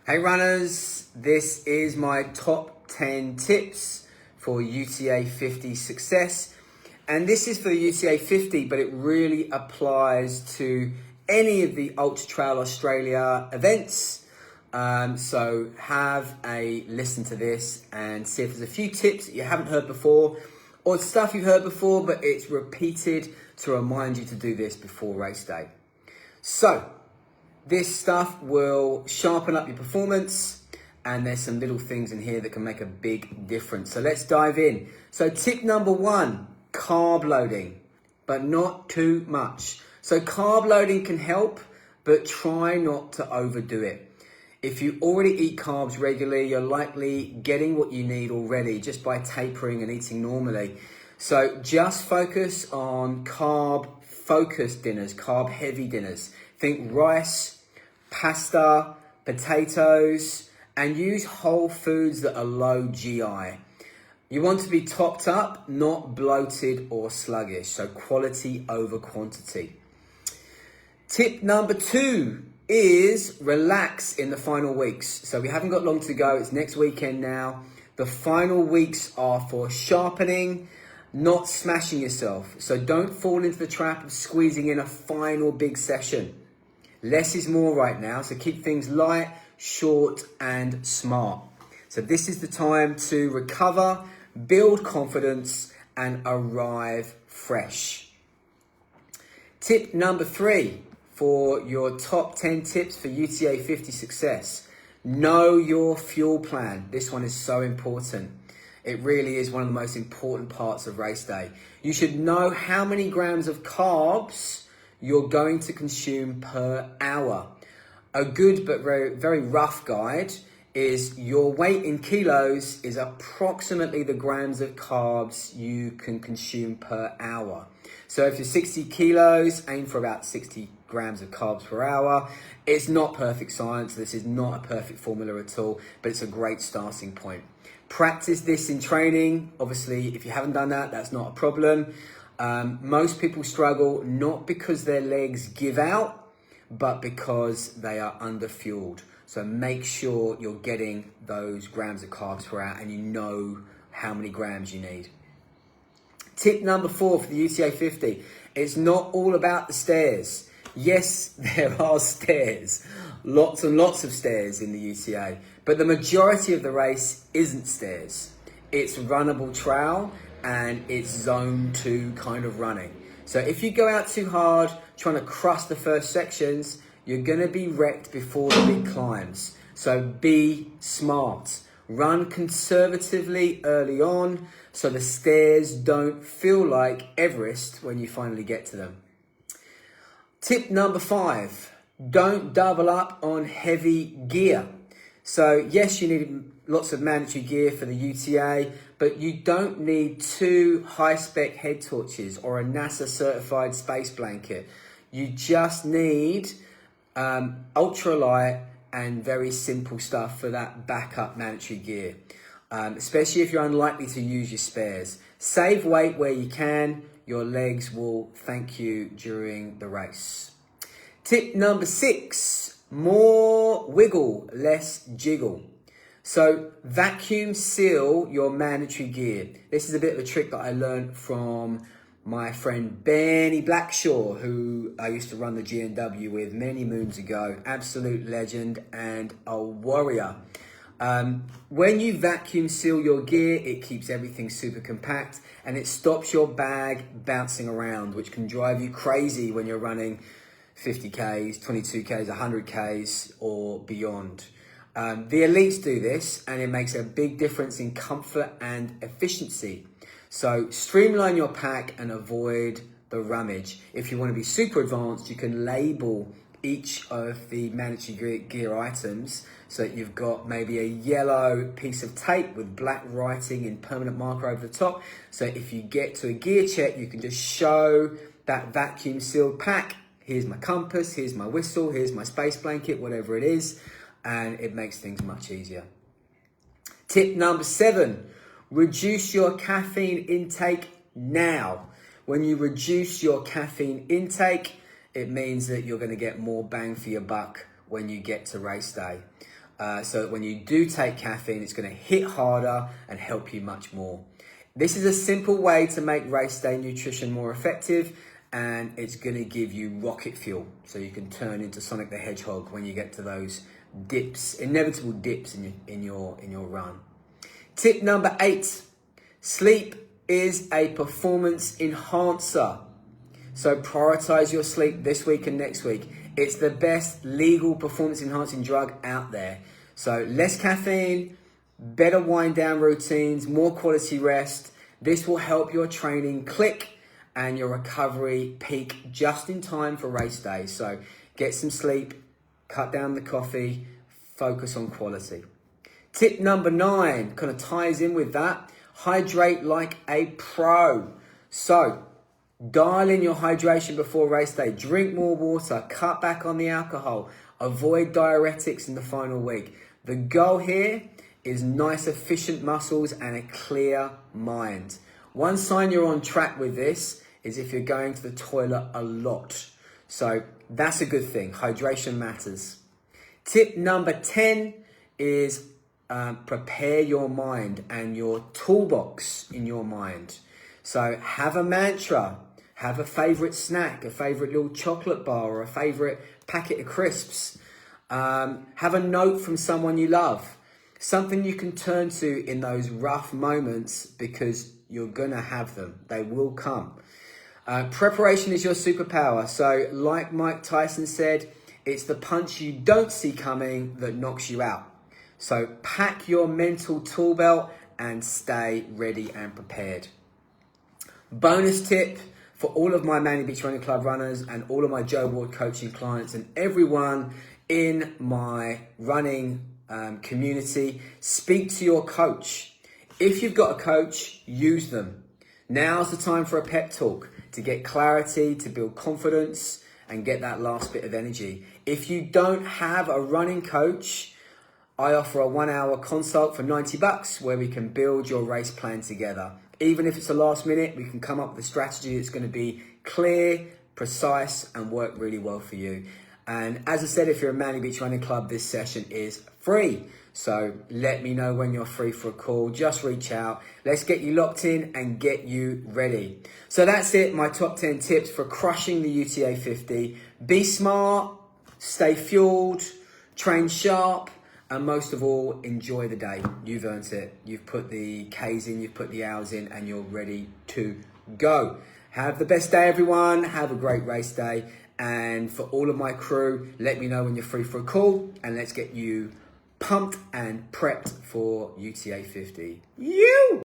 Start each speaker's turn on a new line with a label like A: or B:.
A: Hey runners, this is my top 10 tips for UTA50 success. And this is for the UTA50, but it really applies to any of the Ultra Trail Australia events. So have a listen to this and see if there's a few tips that you haven't heard before or stuff you've heard before, but it's repeated to remind you to do this before race day. So, this stuff will sharpen up your performance, and there's some little things in here that can make a big difference. So let's dive in. So tip number 1, carb loading, but not too much. So carb loading can help, but try not to overdo it. If you already eat carbs regularly, you're likely getting what you need already just by tapering and eating normally. So just focus on carb-focused dinners, carb-heavy dinners. Think rice, pasta, potatoes, and use whole foods that are low GI. You want to be topped up, not bloated or sluggish. So quality over quantity. Tip number 2 is relax in the final weeks. So we haven't got long to go. It's next weekend now. The final weeks are for sharpening, not smashing yourself. So don't fall into the trap of squeezing in a final big session. Less is more right now, so keep things light, short, and smart. So this is the time to recover, build confidence, and arrive fresh. Tip number 3 for your top 10 tips for UTA50 success. Know your fuel plan. This one is so important. It really is one of the most important parts of race day. You should know how many grams of carbs you're going to consume per hour. A good but very rough guide is your weight in kilos is approximately the grams of carbs you can consume per hour. So if you're 60 kilos, aim for about 60 grams of carbs per hour. It's not perfect science. This is not a perfect formula at all, but it's a great starting point. Practice this in training. Obviously, if you haven't done that, that's not a problem. Most people struggle not because their legs give out, but because they are underfueled. So make sure you're getting those grams of carbs per hour and you know how many grams you need. Tip number 4 for the UTA50. It's not all about the stairs. Yes, there are stairs, lots and lots of stairs in the UTA, but the majority of the race isn't stairs. It's runnable trail and it's zone 2 kind of running. So if you go out too hard, trying to crush the first sections, you're gonna be wrecked before the big climbs. So be smart. Run conservatively early on so the stairs don't feel like Everest when you finally get to them. Tip number 5, don't double up on heavy gear. So yes, you need lots of mandatory gear for the UTA, but you don't need 2 high-spec head torches or a NASA certified space blanket. You just need ultralight and very simple stuff for that backup mandatory gear, especially if you're unlikely to use your spares. Save weight where you can. Your legs will thank you during the race. Tip number 6, more wiggle, less jiggle. So vacuum seal your mandatory gear. This is a bit of a trick that I learned from my friend Benny Blackshaw, who I used to run the GNW with many moons ago. Absolute legend and a warrior. When you vacuum seal your gear, it keeps everything super compact and it stops your bag bouncing around, which can drive you crazy when you're running 50Ks, 22Ks, 100Ks or beyond. The elites do this and it makes a big difference in comfort and efficiency. So streamline your pack and avoid the rummage. If you want to be super advanced, you can label each of the mandatory gear items so that you've got maybe a yellow piece of tape with black writing in permanent marker over the top. So if you get to a gear check, you can just show that vacuum sealed pack. Here's my compass, here's my whistle, here's my space blanket, whatever it is. And it makes things much easier. Tip number 7, reduce your caffeine intake now. When you reduce your caffeine intake, it means that you're going to get more bang for your buck when you get to race day. so that when you do take caffeine, it's going to hit harder and help you much more. This is a simple way to make race day nutrition more effective, and it's going to give you rocket fuel so you can turn into Sonic the Hedgehog when you get to those dips, inevitable dips in your run. Tip number 8, sleep is a performance enhancer. So prioritize your sleep this week and next week. It's the best legal performance enhancing drug out there. So less caffeine, better wind down routines, more quality rest. This will help your training click and your recovery peak just in time for race day. So get some sleep, cut down the coffee, focus on quality. Tip number 9 kind of ties in with that. Hydrate like a pro. So dial in your hydration before race day. Drink more water. Cut back on the alcohol. Avoid diuretics in the final week. The goal here is nice, efficient muscles and a clear mind. One sign you're on track with this is if you're going to the toilet a lot. So that's a good thing. Hydration matters. Tip number 10 is prepare your mind and your toolbox in your mind. So have a mantra, have a favorite snack, a favorite little chocolate bar or a favorite packet of crisps. Have a note from someone you love, something you can turn to in those rough moments because you're gonna have them. They will come. Preparation is your superpower. So like Mike Tyson said, it's the punch you don't see coming that knocks you out. So pack your mental tool belt and stay ready and prepared. Bonus tip for all of my Manly Beach Running Club runners and all of my Joe Ward coaching clients and everyone in my running community, speak to your coach. If you've got a coach, use them. Now's the time for a pep talk to get clarity, to build confidence and get that last bit of energy. If you don't have a running coach, I offer a 1-hour consult for $90 where we can build your race plan together. Even if it's a last minute, we can come up with a strategy that's going to be clear, precise, and work really well for you. And as I said, if you're a Manly Beach Running Club, this session is free. So let me know when you're free for a call. Just reach out. Let's get you locked in and get you ready. So that's it, my top 10 tips for crushing the UTA50. Be smart, stay fueled, train sharp, and most of all, enjoy the day. You've earned it. You've put the Ks in, you've put the hours in, and you're ready to go. Have the best day, everyone. Have a great race day. And for all of my crew, let me know when you're free for a call, and let's get you pumped and prepped for UTA50.